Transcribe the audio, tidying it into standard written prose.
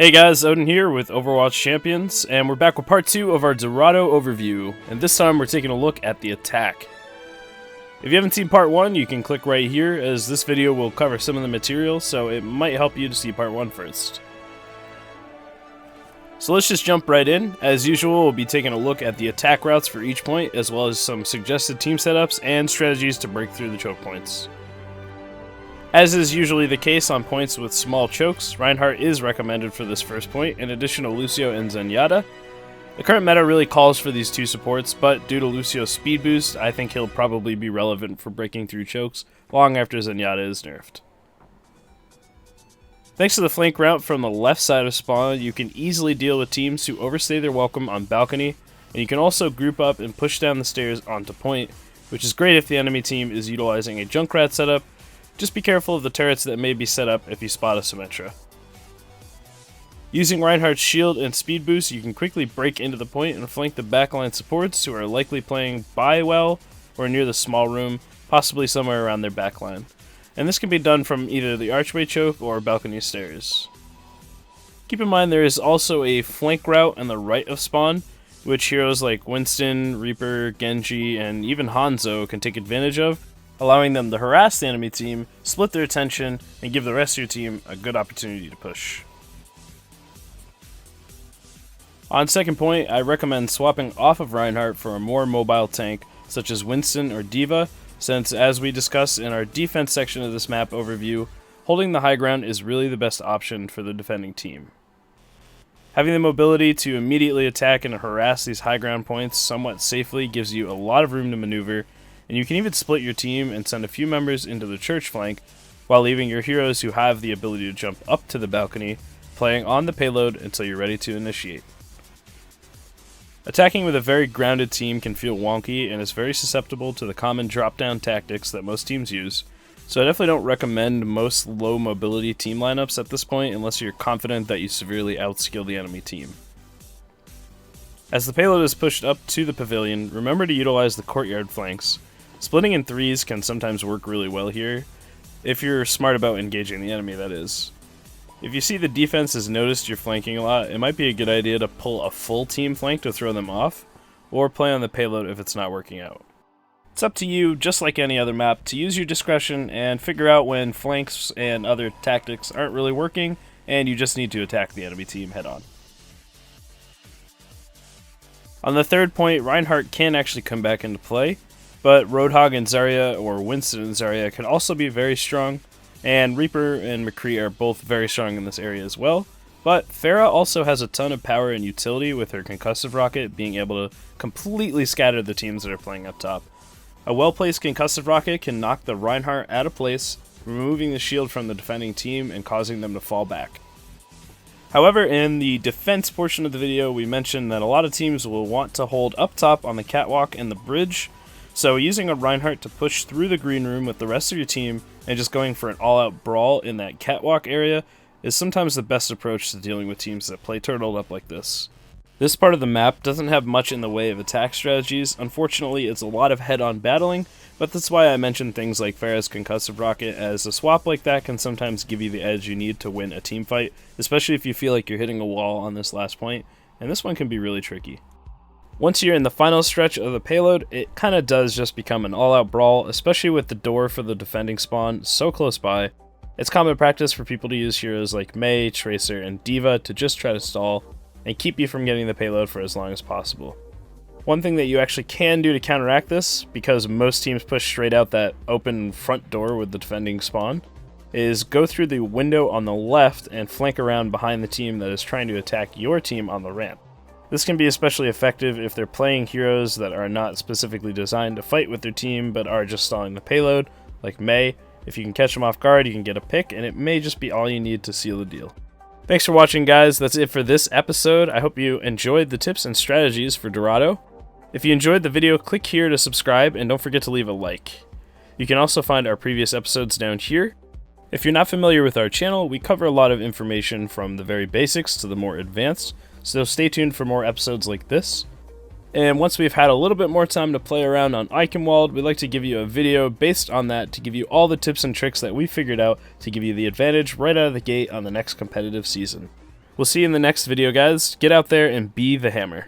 Hey guys, Odin here with Overwatch Champions, and we're back with part 2 of our Dorado overview, and this time we're taking a look at the attack. If you haven't seen part 1, you can click right here, as this video will cover some of the material, so it might help you to see part 1 first. So let's just jump right in. As usual, we'll be taking a look at the attack routes for each point, as well as some suggested team setups and strategies to break through the choke points. As is usually the case on points with small chokes, Reinhardt is recommended for this first point, in addition to Lucio and Zenyatta. The current meta really calls for these two supports, but due to Lucio's speed boost, I think he'll probably be relevant for breaking through chokes long after Zenyatta is nerfed. Thanks to the flank route from the left side of spawn, you can easily deal with teams who overstay their welcome on balcony, and you can also group up and push down the stairs onto point, which is great if the enemy team is utilizing a Junkrat setup. Just be careful of the turrets that may be set up if you spot a Symmetra. Using Reinhardt's shield and speed boost, you can quickly break into the point and flank the backline supports who are likely playing by well or near the small room, possibly somewhere around their backline. And this can be done from either the archway choke or balcony stairs. Keep in mind there is also a flank route on the right of spawn, which heroes like Winston, Reaper, Genji, and even Hanzo can take advantage of, allowing them to harass the enemy team, split their attention, and give the rest of your team a good opportunity to push. On second point, I recommend swapping off of Reinhardt for a more mobile tank such as Winston or D.Va, since as we discussed in our defense section of this map overview, holding the high ground is really the best option for the defending team. Having the mobility to immediately attack and harass these high ground points somewhat safely gives you a lot of room to maneuver, and you can even split your team and send a few members into the church flank, while leaving your heroes who have the ability to jump up to the balcony, playing on the payload until you're ready to initiate. Attacking with a very grounded team can feel wonky and is very susceptible to the common drop-down tactics that most teams use, so I definitely don't recommend most low mobility team lineups at this point unless you're confident that you severely outskill the enemy team. As the payload is pushed up to the pavilion, remember to utilize the courtyard flanks. Splitting in threes can sometimes work really well here, if you're smart about engaging the enemy, that is. If you see the defense has noticed you're flanking a lot, it might be a good idea to pull a full team flank to throw them off, or play on the payload if it's not working out. It's up to you, just like any other map, to use your discretion and figure out when flanks and other tactics aren't really working, and you just need to attack the enemy team head on. On the third point, Reinhardt can actually come back into play, but Roadhog and Zarya, or Winston and Zarya, can also be very strong, and Reaper and McCree are both very strong in this area as well, but Pharah also has a ton of power and utility with her concussive rocket being able to completely scatter the teams that are playing up top. A well-placed concussive rocket can knock the Reinhardt out of place, removing the shield from the defending team and causing them to fall back. However, in the defense portion of the video, we mentioned that a lot of teams will want to hold up top on the catwalk and the bridge, so using a Reinhardt to push through the green room with the rest of your team and just going for an all-out brawl in that catwalk area is sometimes the best approach to dealing with teams that play turtled up like this. This part of the map doesn't have much in the way of attack strategies. Unfortunately, it's a lot of head-on battling, but that's why I mentioned things like Pharah's concussive rocket, as a swap like that can sometimes give you the edge you need to win a team fight, especially if you feel like you're hitting a wall on this last point, and this one can be really tricky. Once you're in the final stretch of the payload, it kinda does just become an all-out brawl, especially with the door for the defending spawn so close by. It's common practice for people to use heroes like Mei, Tracer, and D.Va to just try to stall and keep you from getting the payload for as long as possible. One thing that you actually can do to counteract this, because most teams push straight out that open front door with the defending spawn, is go through the window on the left and flank around behind the team that is trying to attack your team on the ramp. This can be especially effective if they're playing heroes that are not specifically designed to fight with their team but are just stalling the payload, like Mei. If you can catch them off guard, you can get a pick, and it may just be all you need to seal the deal. Thanks for watching, guys. That's it for this episode. I hope you enjoyed the tips and strategies for Dorado. If you enjoyed the video, click here to subscribe, and don't forget to leave a like. You can also find our previous episodes down here. If you're not familiar with our channel, we cover a lot of information from the very basics to the more advanced, so stay tuned for more episodes like this. And once we've had a little bit more time to play around on Eichenwald, we'd like to give you a video based on that to give you all the tips and tricks that we figured out to give you the advantage right out of the gate on the next competitive season. We'll see you in the next video, guys. Get out there and be the hammer.